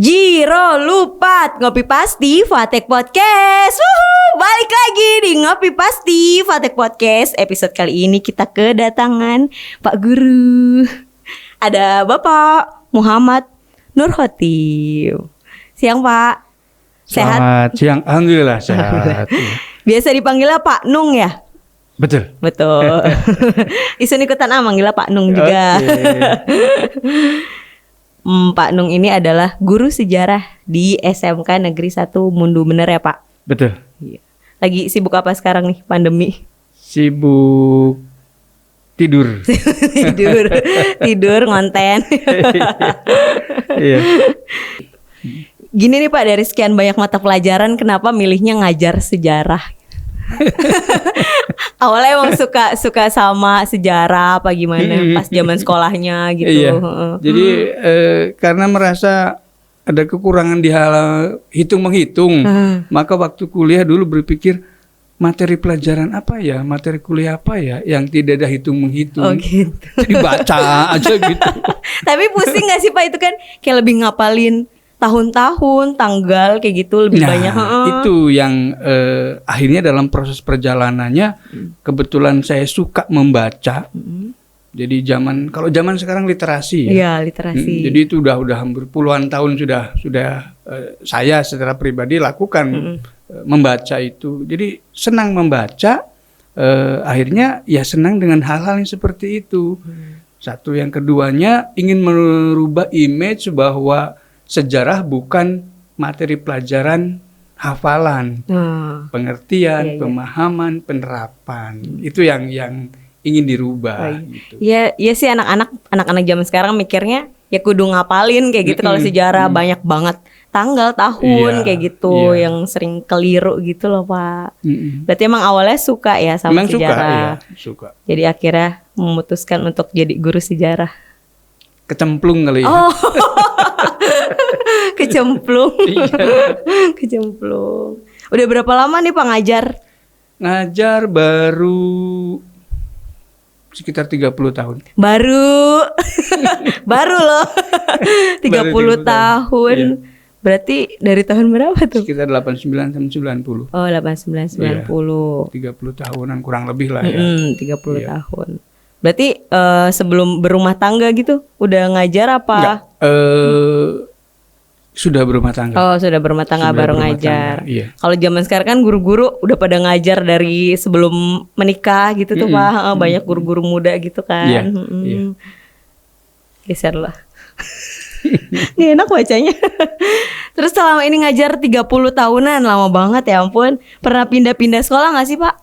Jiro Lupat, Ngopi Pasti Fatek Podcast. Balik lagi di Ngopi Pasti Fatek Podcast. Episode kali ini kita kedatangan Pak Guru. Ada Bapak Muhammad Nurkhatib. Siang Pak. Sehat? Selamat siang, alhamdulillah sehat. Biasa dipanggilnya Pak Nung ya? Betul. Isun ikutan manggilnya Pak Nung juga. Pak Nung ini adalah guru sejarah di SMK Negeri 1 Mundu, bener ya Pak? Betul. Lagi sibuk apa sekarang nih pandemi? Sibuk tidur. tidur ngonten. Iya. Gini nih Pak, dari sekian banyak mata pelajaran kenapa milihnya ngajar sejarah? Awalnya emang suka sama sejarah apa gimana pas zaman sekolahnya gitu. Iya. Jadi karena merasa ada kekurangan di hal hitung menghitung, maka waktu kuliah dulu berpikir materi pelajaran apa ya, materi kuliah apa ya yang tidak ada hitung menghitung. Oh gitu. Jadi baca aja gitu. Tapi pusing nggak sih Pak, itu kan kayak lebih ngapalin tahun-tahun, tanggal kayak gitu lebih banyak. Itu yang akhirnya dalam proses perjalanannya kebetulan saya suka membaca. Jadi kalau zaman sekarang literasi ya. Iya, literasi. Jadi itu udah hampir puluhan tahun sudah saya secara pribadi lakukan membaca itu. Jadi senang membaca, akhirnya ya senang dengan hal-hal yang seperti itu. Satu, yang keduanya ingin merubah image bahwa sejarah bukan materi pelajaran hafalan, pengertian, pemahaman, penerapan. Itu yang ingin dirubah. Gitu. Iya sih, anak-anak zaman sekarang mikirnya ya kudu ngapalin kayak gitu. Kalau sejarah banyak banget tanggal, tahun kayak gitu yang sering keliru gitu loh Pak. Berarti emang awalnya suka ya sama sejarah. Suka. Jadi akhirnya memutuskan untuk jadi guru sejarah. Kecemplung kali ya. Oh. Kecemplung. Kecemplung. Udah berapa lama nih Pak ngajar? Ngajar baru sekitar 30 tahun. Baru loh. 30 tahun. Iya. Berarti dari tahun berapa tuh? Sekitar 89 sampai 90. Oh, 89 90. Iya, 30 tahunan kurang lebih lah ya. 30 tahun. Berarti sebelum berumah tangga gitu udah ngajar apa? Enggak, sudah berumah tangga. Oh, sudah berumah tangga baru ngajar. Iya. Kalau zaman sekarang kan guru-guru udah pada ngajar dari sebelum menikah gitu tuh Pak. Banyak guru-guru muda gitu kan. Iya. Geser lah. Gak enak bacanya. Terus selama ini ngajar 30 tahunan, lama banget ya ampun. Pernah pindah-pindah sekolah gak sih Pak?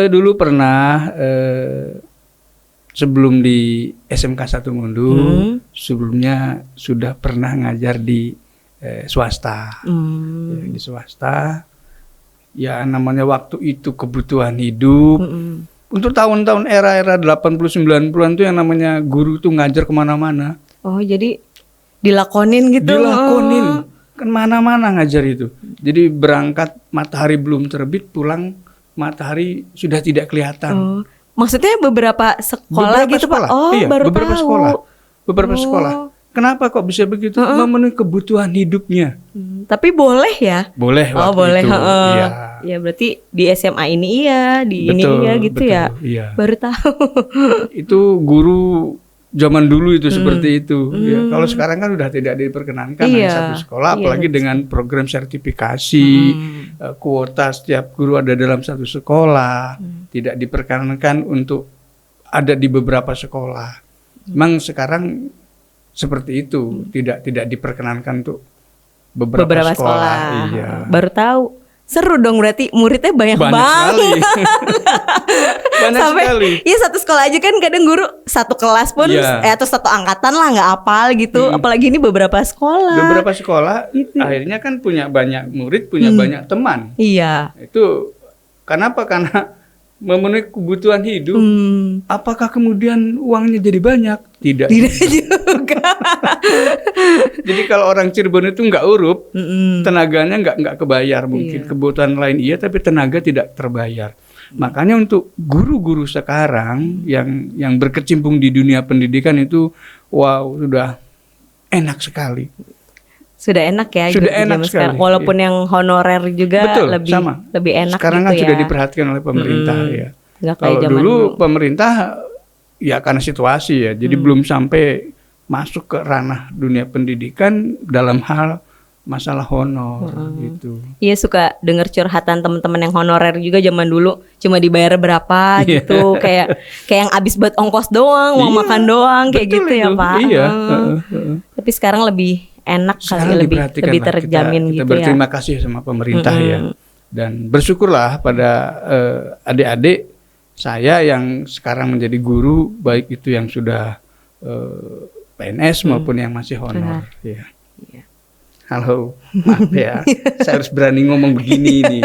Dulu pernah sebelum di SMK 1 Mundu, sebelumnya sudah pernah ngajar di swasta. Ya, di swasta, ya namanya waktu itu kebutuhan hidup. Untuk tahun-tahun era-era 80-90an tuh yang namanya guru tuh ngajar kemana-mana. Oh, jadi dilakonin gitu? Dilakonin, kan mana-mana ngajar itu. Jadi berangkat matahari belum terbit, pulang matahari sudah tidak kelihatan. Oh. Maksudnya beberapa sekolah gitu sekolah. Pak? Oh, iya, baru beberapa tahu. sekolah. Beberapa sekolah. Kenapa kok bisa begitu? Memenuhi kebutuhan hidupnya. Tapi boleh ya? Boleh waktu boleh. itu. Iya. Ya berarti di SMA ini iya, di ini iya gitu ya. Iya. Baru tahu. Itu guru zaman dulu itu seperti itu. Ya, kalau sekarang kan udah tidak diperkenankan hanya satu sekolah, apalagi dengan program sertifikasi, kuota setiap guru ada dalam satu sekolah, tidak diperkenankan untuk ada di beberapa sekolah. Memang sekarang seperti itu, tidak diperkenankan untuk beberapa sekolah. Iya. Baru tahu. Seru dong, berarti muridnya banyak banget. Sekali. Banyak sampai, sekali. Iya, satu sekolah aja kan kadang guru satu kelas pun atau satu angkatan lah nggak apal gitu. Apalagi ini beberapa sekolah. Beberapa sekolah gitu. Akhirnya kan punya banyak murid, punya banyak teman. Iya. Itu kenapa? Karena memenuhi kebutuhan hidup. Hmm. Apakah kemudian uangnya jadi banyak? Tidak. Tidak juga. Jadi kalau orang Cirebon itu nggak urup, Mm-mm. tenaganya nggak kebayar mungkin. Iya. Kebutuhan lain iya, tapi tenaga tidak terbayar. Makanya untuk guru-guru sekarang yang berkecimpung di dunia pendidikan itu, wow, sudah enak sekali. Sudah enak ya. Sudah gitu enak zaman sekali, sekarang. Walaupun yang honorer juga Betul, lebih sama. lebih enak Sekarang gitu kan ya. sudah diperhatikan oleh pemerintah ya. Nggak kayak Kalau zaman dulu pemerintah ya karena situasi ya, jadi belum sampai masuk ke ranah dunia pendidikan dalam hal masalah honor gitu. Iya, suka denger curhatan teman-teman yang honorer juga zaman dulu cuma dibayar berapa Iya. gitu, kayak yang abis buat ongkos doang, uang Iya, makan doang kayak betul gitu ya itu. Pak. Iya, Tapi sekarang lebih enak Sekarang kali, lebih diperhatikan lah. terjamin kita gitu ya. berterima kasih sama pemerintah ya, dan bersyukurlah pada adik-adik saya yang sekarang menjadi guru, baik itu yang sudah PNS maupun yang masih honor. Ya. Iya. Halo, maaf ya, saya harus berani ngomong begini nih.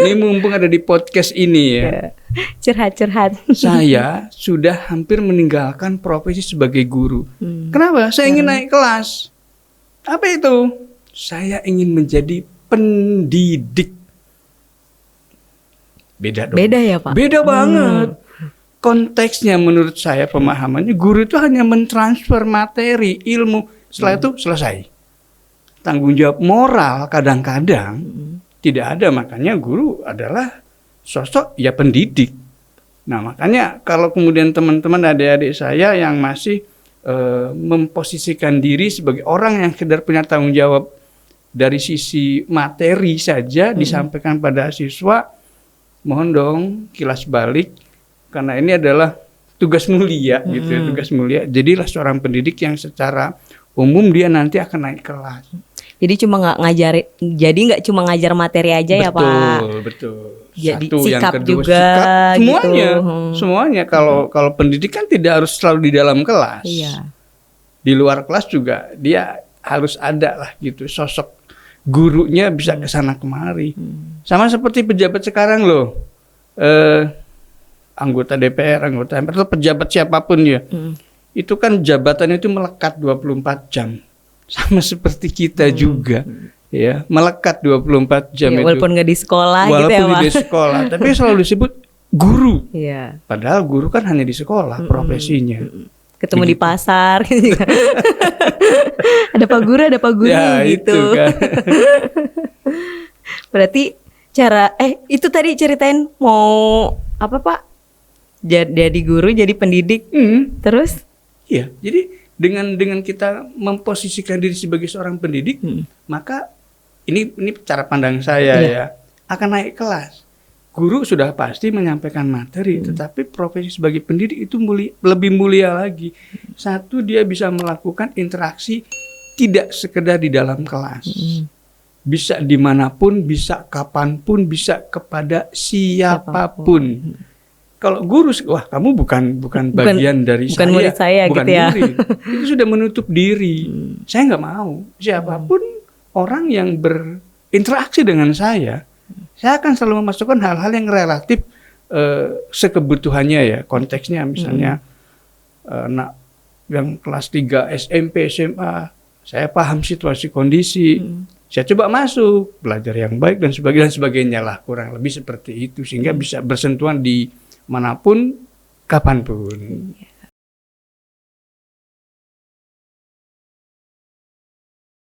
Ini mumpung ada di podcast ini ya. Curhat-curhat. Saya sudah hampir meninggalkan profesi sebagai guru. Kenapa? Saya ingin naik kelas. Apa itu? Saya ingin menjadi pendidik. Beda dong. Beda ya Pak? Beda banget. Konteksnya menurut saya, pemahamannya, guru itu hanya mentransfer materi, ilmu. Setelah itu selesai. Tanggung jawab moral kadang-kadang tidak ada. Makanya guru adalah sosok ya pendidik. Nah makanya kalau kemudian teman-teman adik-adik saya yang masih memposisikan diri sebagai orang yang sekedar punya tanggung jawab dari sisi materi saja disampaikan pada siswa, mohon dong kilas balik, karena ini adalah tugas mulia gitu ya, tugas mulia. Jadilah seorang pendidik yang secara umum dia nanti akan naik kelas. Jadi cuma nggak cuma ngajar materi aja ya Pak. Betul. Jadi Satu, sikap yang kedua, juga sikap, semuanya, gitu. semuanya. Kalau pendidikan tidak harus selalu di dalam kelas. Iya. Di luar kelas juga dia harus ada lah gitu, sosok gurunya bisa kesana kemari. Sama seperti pejabat sekarang loh, anggota DPR, anggota MPR, atau pejabat siapapun ya. Itu kan jabatan itu melekat 24 jam. Sama seperti kita juga, ya, melekat 24 jam Ya, itu. walaupun nggak di sekolah gitu ya Walaupun Pak. di sekolah, tapi selalu disebut guru. Iya. Padahal guru kan hanya di sekolah profesinya. Ketemu di pasar gitu. Ada Pak Guru Ya gitu. itu kan. Berarti itu tadi ceritain mau apa Pak? Jadi guru, jadi pendidik. Terus? Iya, jadi dengan kita memposisikan diri sebagai seorang pendidik, maka ini cara pandang saya ya, akan naik kelas. Guru sudah pasti menyampaikan materi, tetapi profesi sebagai pendidik itu lebih mulia lagi. Satu, dia bisa melakukan interaksi tidak sekedar di dalam kelas. Bisa dimanapun, bisa kapanpun, bisa kepada siapapun. Kalau guru, wah kamu bukan bagian dari bukan saya, murid saya bukan gitu ya. murid. Itu sudah menutup diri. Saya nggak mau. Siapapun orang yang berinteraksi dengan saya akan selalu memasukkan hal-hal yang relatif sekebutuhannya ya. Konteksnya misalnya anak yang kelas 3 SMP, SMA, saya paham situasi kondisi. Saya coba masuk, belajar yang baik dan sebagainya lah, kurang lebih seperti itu, sehingga bisa bersentuhan di manapun, kapanpun.